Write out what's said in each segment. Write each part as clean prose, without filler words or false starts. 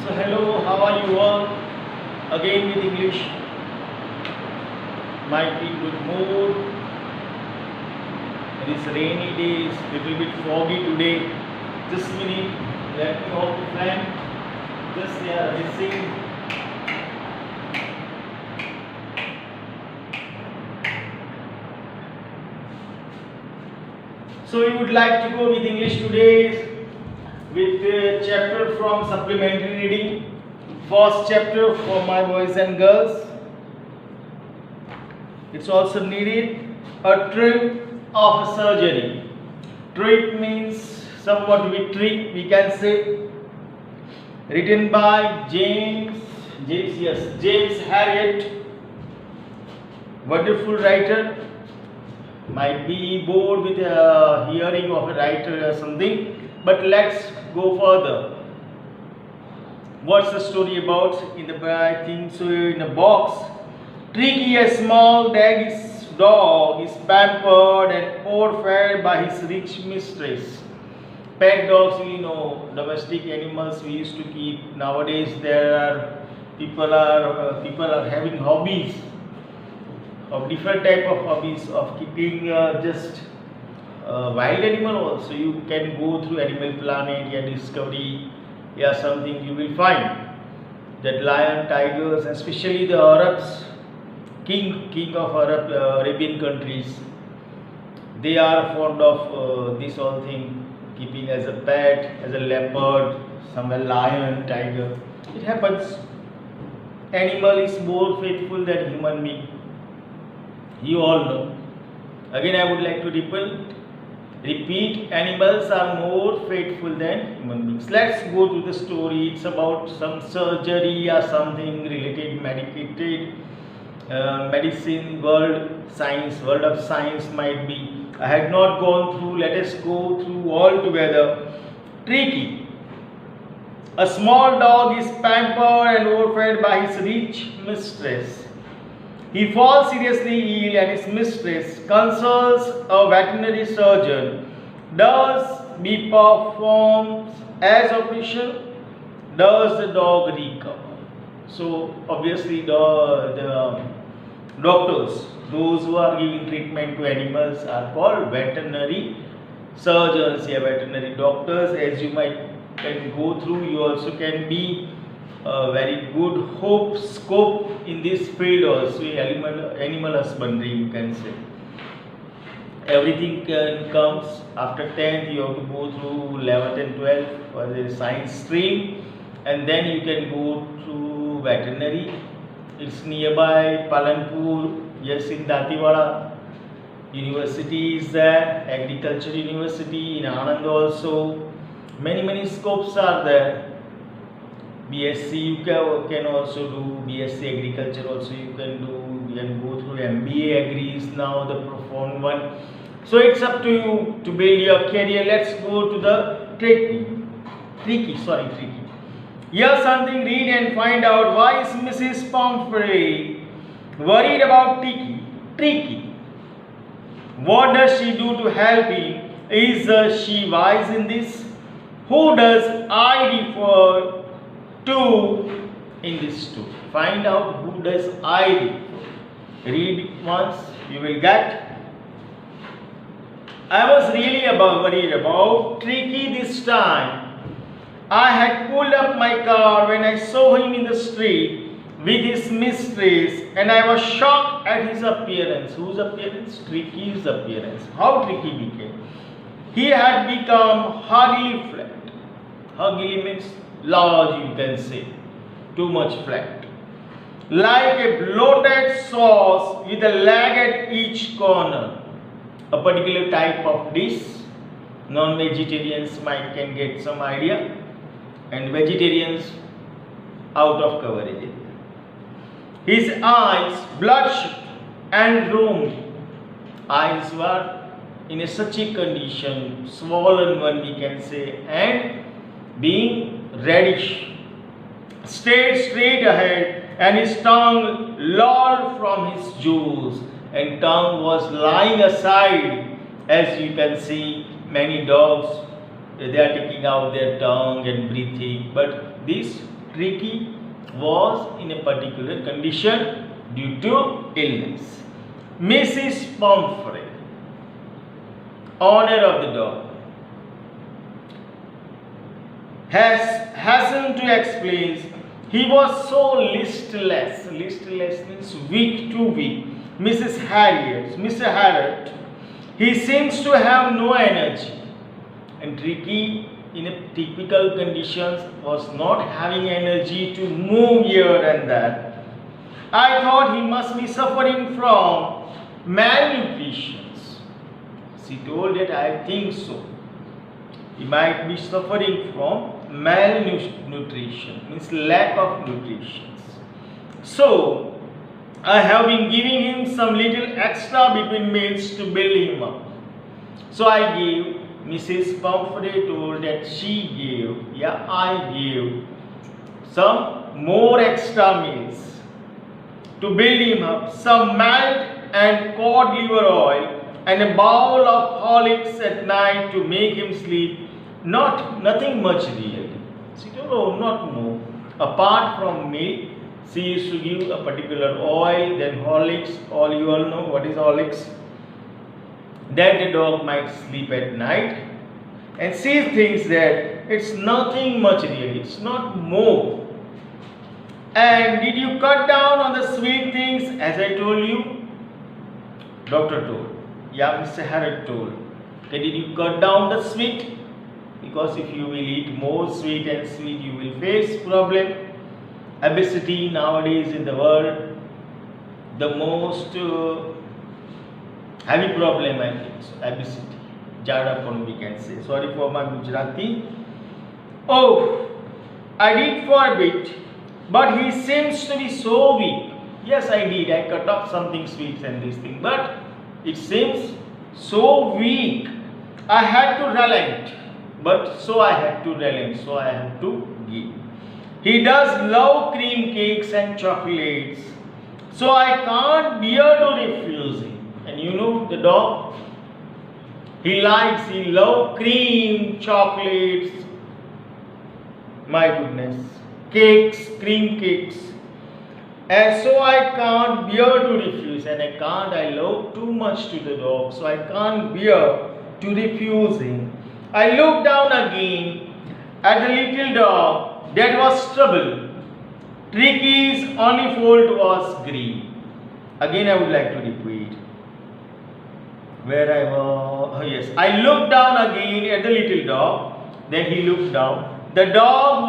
So hello, how are you all? Again with English. Might be good mood. It is rainy day, it's little bit foggy today. Just a minute, let me off the fan. Just they are missing. So we would like to go with English today with a chapter from supplementary reading. First chapter for my boys and girls. It's also needed a trip of a surgery. Trip means somewhat victory, we can say. Written by James Harriet. Wonderful writer. Might be bored with hearing of a writer or something, but let's go further. What's the story about? I think so. In a box, Tricky, a small dog, is pampered and overfed by his rich mistress. Pet dogs, domestic animals we used to keep. Nowadays, people are having hobbies of different type of hobbies of keeping just wild animal also. You can go through Animal Planet and Discovery. Something you will find that lion, tigers, especially the Arabs, king of Arabian countries, they are fond of this whole thing, keeping as a pet, as a leopard, somewhere lion, tiger. It happens. Animal is more faithful than human being. You all know. Again, I would like to repeat, animals are more faithful than human beings. Let's go to the story. It's about some surgery or something related, medicated, medicine, world of science might be. I had not gone through. Let us go through all together. Tricky. A small dog is pampered and overfed by his rich mistress. He falls seriously ill and his mistress consults a veterinary surgeon. Does he perform as operation? Does the dog recover? So obviously the doctors, those who are giving treatment to animals, are called veterinary surgeons, veterinary doctors. As you can go through, you also can be very good scope in this field also. Animal husbandry, you can say. Everything comes after 10th. You have to go through 11th and 12th for the science stream, and then you can go through veterinary. It's nearby Palanpur, in Datiwada. University is there, agriculture university in Anand also. Many scopes are there. BSc you can also do, BSc agriculture also you can do. You can go through MBA Agri is now the profound one. So it's up to you to build your career. Let's go to the tricky. Here's something, read and find out. Why is Mrs. Pomfrey worried about Tricky? What does she do to help him? Is she wise in this? Who does I refer to in this story? Find out who does I refer. Read it once, you will get. I was really worried about Tricky this time. I had pulled up my car when I saw him in the street with his mistress, and I was shocked at his appearance. Whose appearance? Tricky's appearance. How Tricky became? He had become huggy flat. Huggy means large, you can say. Too much flat. Like a bloated sauce with a leg at each corner. A particular type of dish. Non-vegetarians can get some idea, and vegetarians out of coverage. His eyes bloodshot and roamed. Eyes were in such a condition, swollen one we can say, and being reddish. Stayed straight ahead, and his tongue lolled from his jaws, and tongue was lying aside. As you can see, many dogs, they are taking out their tongue and breathing, but this Tricky was in a particular condition due to illness. Mrs. Pumphrey, owner of the dog, hasn't to explain. He was so listless. Listless means weak, too weak. Mr. Harriet, he seems to have no energy. And Tricky, in a typical conditions, was not having energy to move here and there. I thought he must be suffering from malnutrition. She told that I think so. He might be suffering from malnutrition, means lack of nutrition. So, I have been giving him some little extra between meals to build him up. So I gave, Mrs. Pumphrey told that she gave, I gave some more extra meals to build him up, some malt and cod liver oil and a bowl of Horlicks at night to make him sleep. Nothing much really. She told, oh, not more. Apart from milk, she used to give a particular oil, then Horlicks. All you all know what is Horlicks. That the dog might sleep at night. And she thinks that it's nothing much really. It's not more. And did you cut down on the sweet things as I told you? Doctor told. Mr. Harriet told. Okay, did you cut down the sweet? Because if you will eat more sweet and sweet, you will face problem. Obesity nowadays in the world, the most heavy problem I think. So, obesity. Jadapan we can say. Sorry for my Gujarati. Oh, I did for a bit, but he seems to be so weak. Yes, I did. I cut off something sweet and this thing, but it seems so weak. I had to relent, but so I had to relent, so I have to give. He does love cream cakes and chocolates, so I can't bear to refuse him. And you know the dog, he loves cream, chocolates, my goodness, cakes, cream cakes. And so I can't bear to refuse, and I love too much to the dog, so I can't bear to refuse him. I looked down again at the little dog that was troubled. Tricky's only fault was greed. Again I would like to repeat. Where I was, yes. I looked down again at the little dog, then he looked down. The dog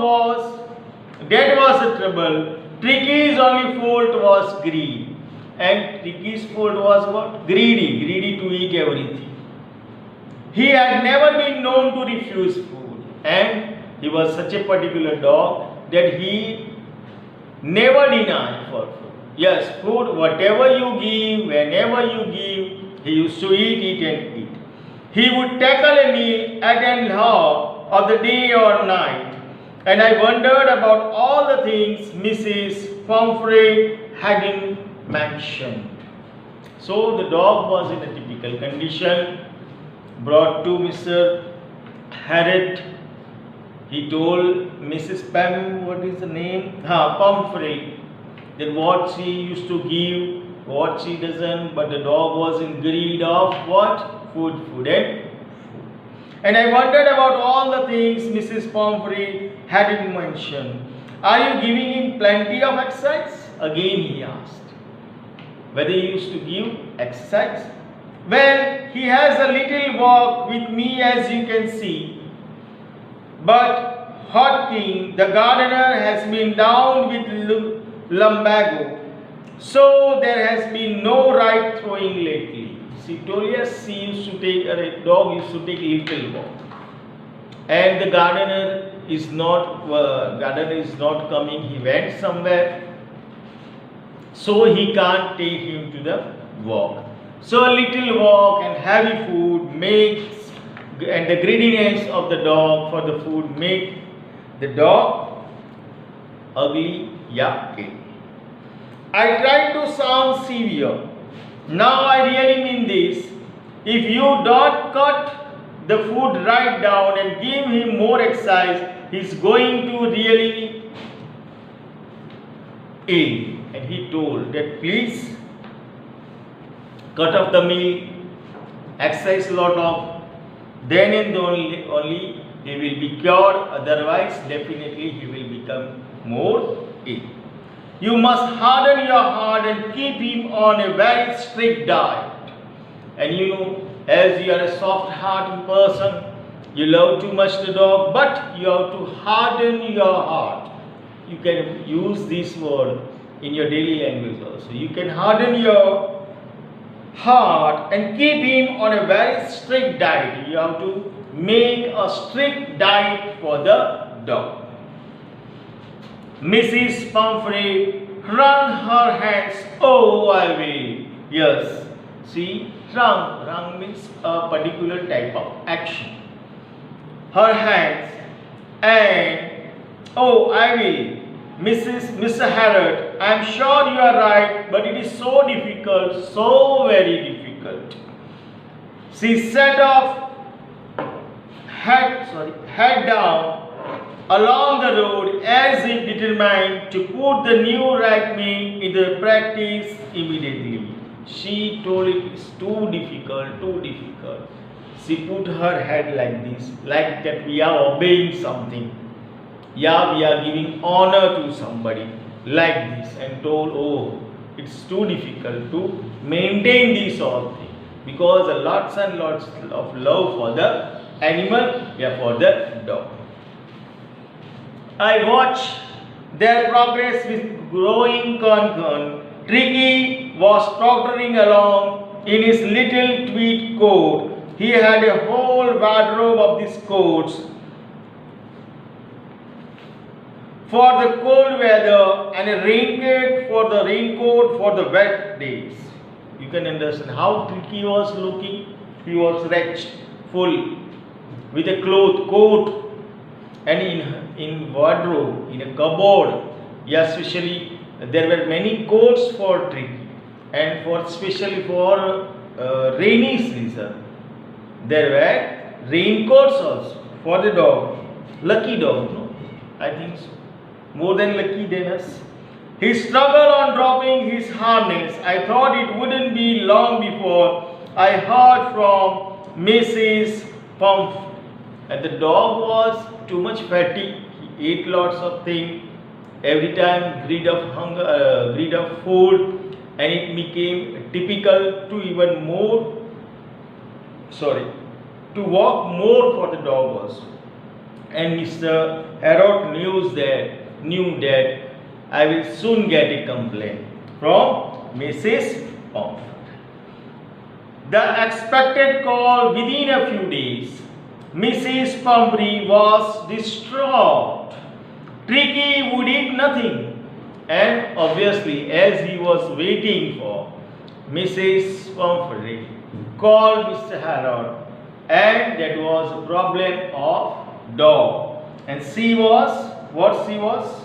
that was a trouble. Tricky's only fault was greed. And Tricky's fault was what? Greedy to eat everything. He had never been known to refuse food. And he was such a particular dog that he never denied for food. Yes, food, whatever you give, whenever you give, he used to eat and eat. He would tackle a meal at an hour of the day or night. And I wondered about all the things Mrs. Pumphrey hadn't mentioned. So the dog was in a typical condition, brought to Mr. Harriet. He told Mrs. Pumphrey, that what she used to give, what she doesn't, but the dog was in greed of what? Food. And I wondered about all the things Mrs. Pumphrey hadn't mentioned. Are you giving him plenty of exercise? Again he asked. Whether he used to give exercise? Well, he has a little walk with me as you can see. But Hodkin, the gardener, has been down with lumbago. So there has been no right throwing lately. She told us she used to take, a dog used to take little walk. And the gardener is not coming, he went somewhere. So he can't take him to the walk. So a little walk and heavy food and the greediness of the dog for the food make the dog ugly, ill. I tried to sound severe. Now I really mean this. If you don't cut the food right down and give him more exercise, he's going to really ill, and he told that please cut off the meal, exercise lot of, then and only he will be cured, otherwise definitely he will become more ill. You must harden your heart and keep him on a very strict diet. And you know, as you are a soft-hearted person, you love too much the dog, but you have to harden your heart. You can use this word in your daily language also. You can harden your heart and keep him on a very strict diet. You have to make a strict diet for the dog. Mrs. Pumphrey wrung her hands. Oh, I will. Yes. See, wrung means a particular type of action. Her hands and oh, I will. Mr. Harrod, I am sure you are right, but it is so difficult, so very difficult. She set off head down along the road as if determined to put the new ragman into practice immediately. She told it is too difficult, too difficult. She put her head like this, like that we are obeying something. Yeah, we are giving honor to somebody, like this, and told, oh, it's too difficult to maintain this all thing, because lots and lots of love for the animal, yeah, for the dog. I watch their progress with growing concern. Tricky was tottering along in his little tweed coat. He had a whole wardrobe of these coats for the cold weather and a raincoat for the wet days. You can understand how Tricky was looking. He was wretched, full, with a coat, and in wardrobe, in a cupboard. Yeah, especially there were many coats for Tricky, and for especially for rainy season. There were raincoats also for the dog. Lucky dog, no? I think so. More than lucky than us. He struggled on dropping his harness. I thought it wouldn't be long before I heard from Mrs. Pump. And the dog was too much fatty. He ate lots of things. Every time greed of hunger, greed of food, and it became typical to even more. To walk more for the dog also. And Mr. Harrod knew that I will soon get a complaint from Mrs. Pomfret. The expected call within a few days. Mrs. Pumphrey was distraught. Tricky would eat nothing, and obviously, as he was waiting for, Mrs. Pumphrey called Mr. Harrod, and that was a problem of dog. And she was, what she was?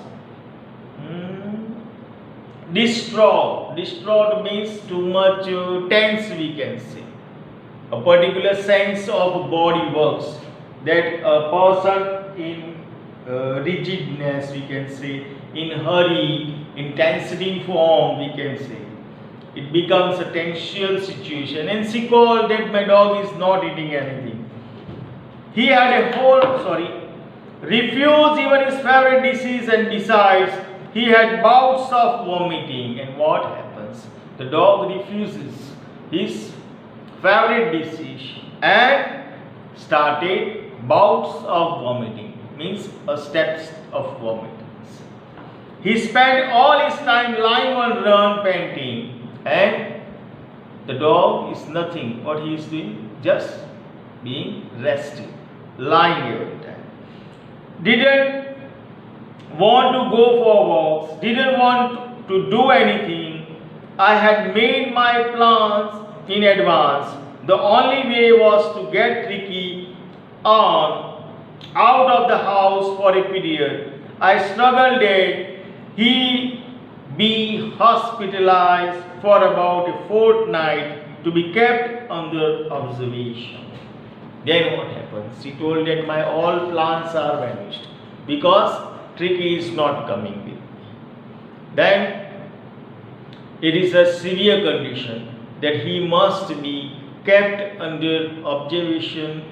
Distraught. Distraught means too much tense, we can say. A particular sense of body works, that a person in rigidness, we can say, in hurry, in tensioning form, we can say. It becomes a tension situation, and she called that my dog is not eating anything. He had refused even his favorite dishes, and besides, he had bouts of vomiting. And what happens? The dog refuses his favorite dish and started bouts of vomiting, means steps of vomitings. He spent all his time lying on run, panting, and the dog is nothing. What he is doing? Just being rested, lying every time. Didn't want to go for walks, didn't want to do anything. I had made my plans in advance. The only way was to get Tricky out of the house for a period. I struggled that he be hospitalized for about a fortnight to be kept under observation. Then what happens? She told that my all plans are vanished because Tricky is not coming with me. then it is a severe condition that he must be kept under observation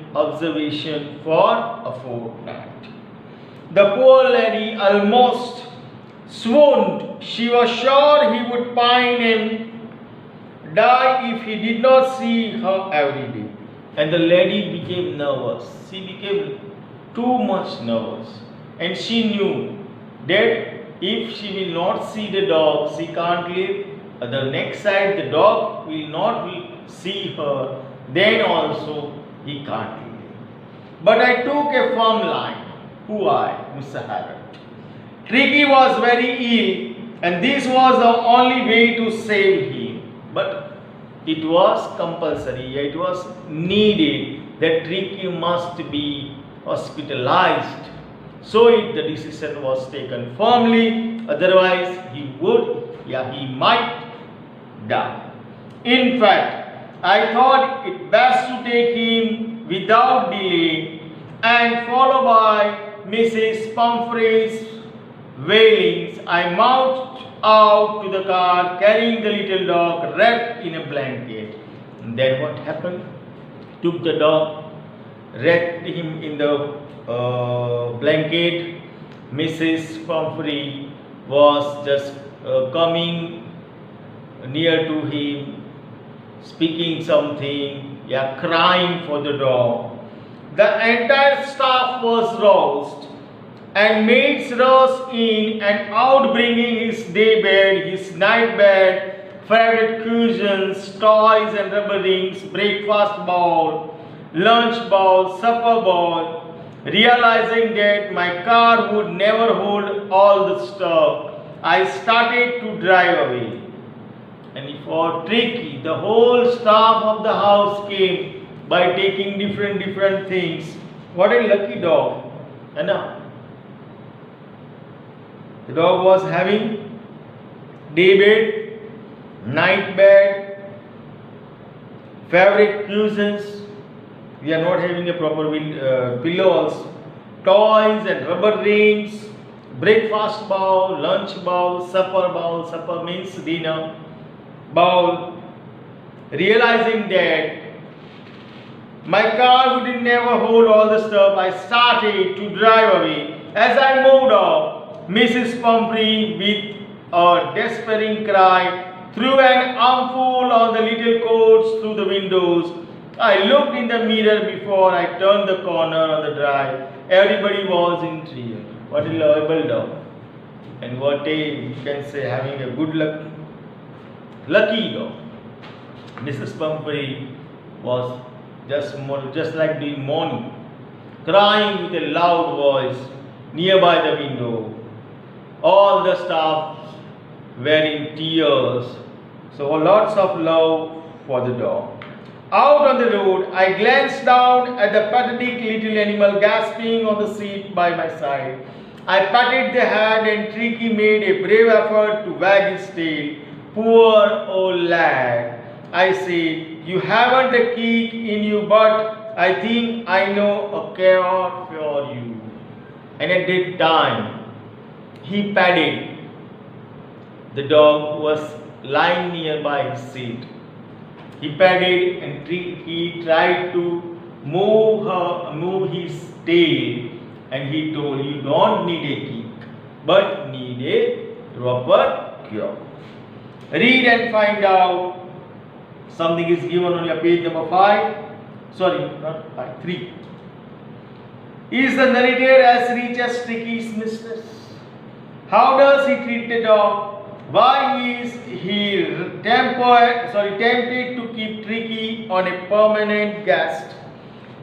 for a fortnight. The poor lady almost swooned. She was sure he would pine and die if he did not see her every day. And the lady became nervous. She became too much nervous. And she knew that if she will not see the dog, she can't live. The next side, the dog will not see her, then also he can't live. But I took a firm line. Who I? Mr. Harold. Tricky was very ill, and this was the only way to save him. But it was compulsory, it was needed that Tricky must be hospitalized. So the decision was taken firmly, otherwise he might die. In fact, I thought it best to take him without delay, and followed by Mrs. Pumphrey's wailings, I marched out to the car carrying the little dog wrapped in a blanket. And then what happened? Took the dog, wrapped him in the blanket. Mrs. Pumphrey was just coming near to him, speaking something, crying for the dog. The entire staff was roused, and maids rushed in and out bringing his day bed, his night bed, favorite cushions, toys and rubber rings, breakfast bowl, lunch bowl, supper bowl. Realizing that my car would never hold all the stuff, I started to drive away. And for Tricky, the whole staff of the house came by taking different things. What a lucky dog. Anna. The dog was having day bed, night bed, favorite cushions. We are not having a proper pillows, toys and rubber rings, breakfast bowl, lunch bowl. Supper means dinner bowl. Realizing that my car would never hold all the stuff, I started to drive away. As I moved off, Mrs. Pumphrey, with a despairing cry, threw an armful on the little coats through the windows. I looked in the mirror before I turned the corner on the drive. Everybody was in tears. What a lovable dog. And what you can say, having a good lucky dog. Mrs. Pumphrey was just like the morning, crying with a loud voice nearby the window. All the staff were in tears. So lots of love for the dog. Out on the road, I glanced down at the pathetic little animal gasping on the seat by my side. I patted the hand and Tricky made a brave effort to wag his tail. Poor old lad, I said, you haven't a kick in you, but I think I know a cure for you. And at that time, he patted the dog who was lying nearby his seat. He patted and he tried to move his tail, and he told, you don't need a kick, but need a proper cure. Read and find out. Something is given on your page number 5. Sorry, not 5, 3. Is the narrator as rich as Tricky's mistress? How does he treat the dog? Why is he tempted to keep Tricky on a permanent guest?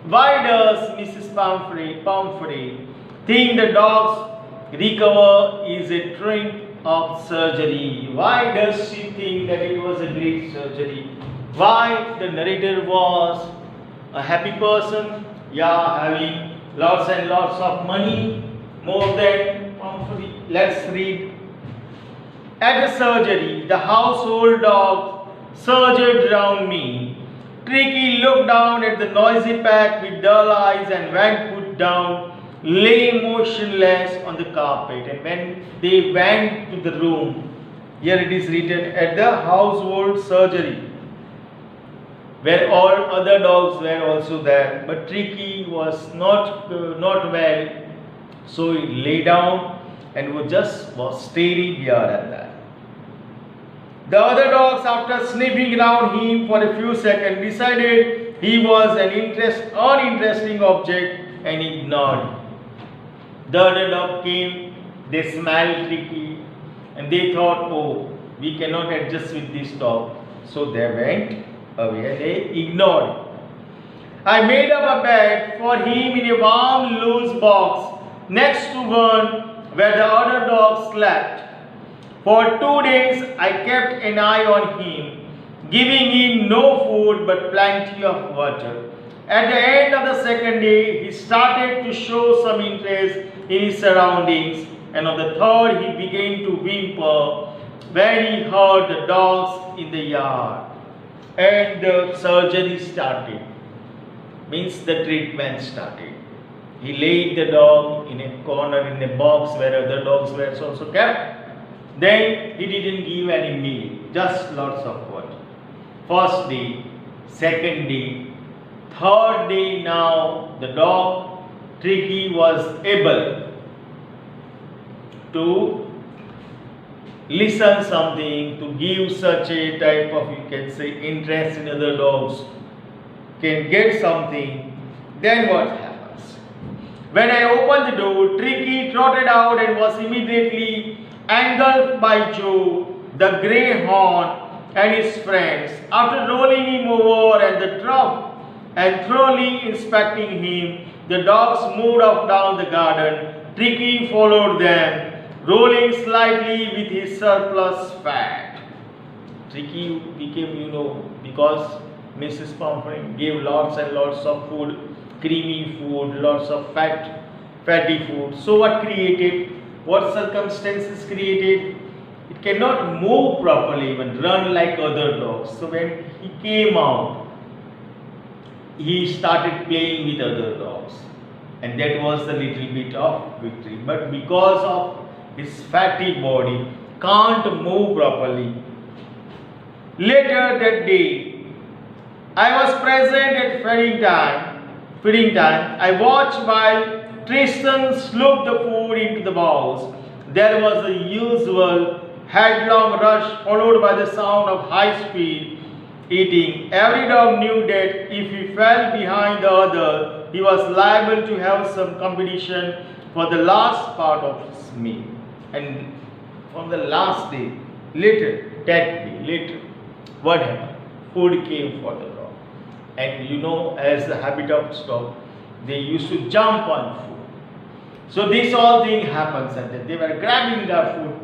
Why does Mrs. Pumphrey think the dog's recovery is a trick of surgery? Why does she think that it was a great surgery? Why the narrator was a happy person, having lots and lots of money, more than Pumphrey. Let's read. At the surgery, the household dog surged around me. Tricky looked down at the noisy pack with dull eyes and went put down lay motionless on the carpet. And when they went to the room, here it is written, at the household surgery, where all other dogs were also there, but Tricky was not well, so he lay down and was staring here and there. The other dogs, after sniffing around him for a few seconds, decided he was an uninteresting object and ignored him. The other dog came, they smelled Tricky, and they thought, oh, we cannot adjust with this dog. So they went away and they ignored him. I made up a bed for him in a warm, loose box next to one where the other dogs slept. For 2 days I kept an eye on him, giving him no food but plenty of water. At the end of the second day, he started to show some interest in his surroundings, and on the third he began to whimper when he heard the dogs in the yard. And the surgery started, means the treatment started. He laid the dog in a corner in a box where other dogs were also kept. Then he didn't give any meal, just lots of water. First day, second day, third day, now the dog Tricky was able to listen something, to give such a type of, you can say, interest in other dogs, can get something. Then what happens? When I opened the door, Tricky trotted out and was immediately engulfed by Joe, the greyhound, and his friends. After rolling him over and the trough and thoroughly inspecting him, the dogs moved off down the garden. Tricky followed them, rolling slightly with his surplus fat. Tricky became, because Mrs. Pomfret gave lots and lots of food, creamy food, lots of fatty food. So what circumstances created? It cannot move properly, even run like other dogs. So when he came out, he started playing with other dogs, and that was a little bit of victory. But because of his fatty body, can't move properly. Later that day, I was present at feeding time. I watched while Tristan slooped the food into the bowls. There was the usual headlong rush followed by the sound of high-speed eating. Every dog knew that if he fell behind the other, he was liable to have some competition for the last part of his meal. And from the last day, later, what happened? Food came for the dog. And as the habit of dog, they used to jump on food. So this all thing happens, and they were grabbing their food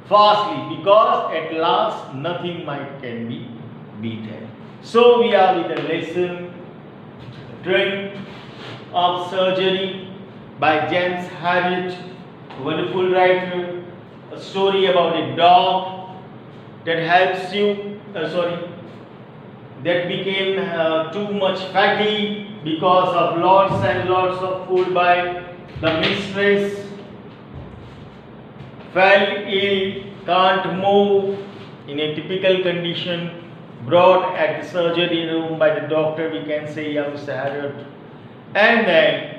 fastly, because at last nothing can be beaten. So we are with a lesson, Dream of Surgery by James Harriet, a wonderful writer, a story about a dog that helps you, that became too much fatty because of lots and lots of food by the mistress, fell ill, can't move in a typical condition, brought at the surgery room by the doctor, we can say young Harriet, and then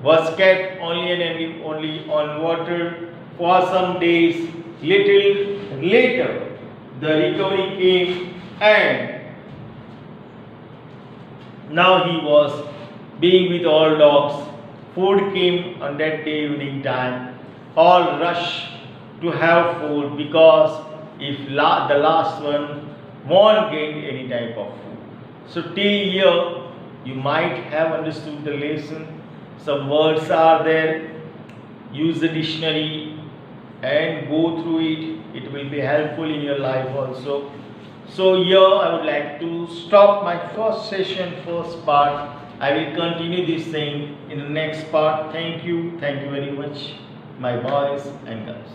was kept only on water for some days. Little later, the recovery came, and now he was being with all dogs. Food came on that day evening time. All rush to have food, because if the last one won't get any type of food. So till here you might have understood the lesson. Some words are there. Use the dictionary and go through it. It will be helpful in your life also. So here I would like to stop my first part. I will continue this thing in the next part. Thank you very much, my boys and girls.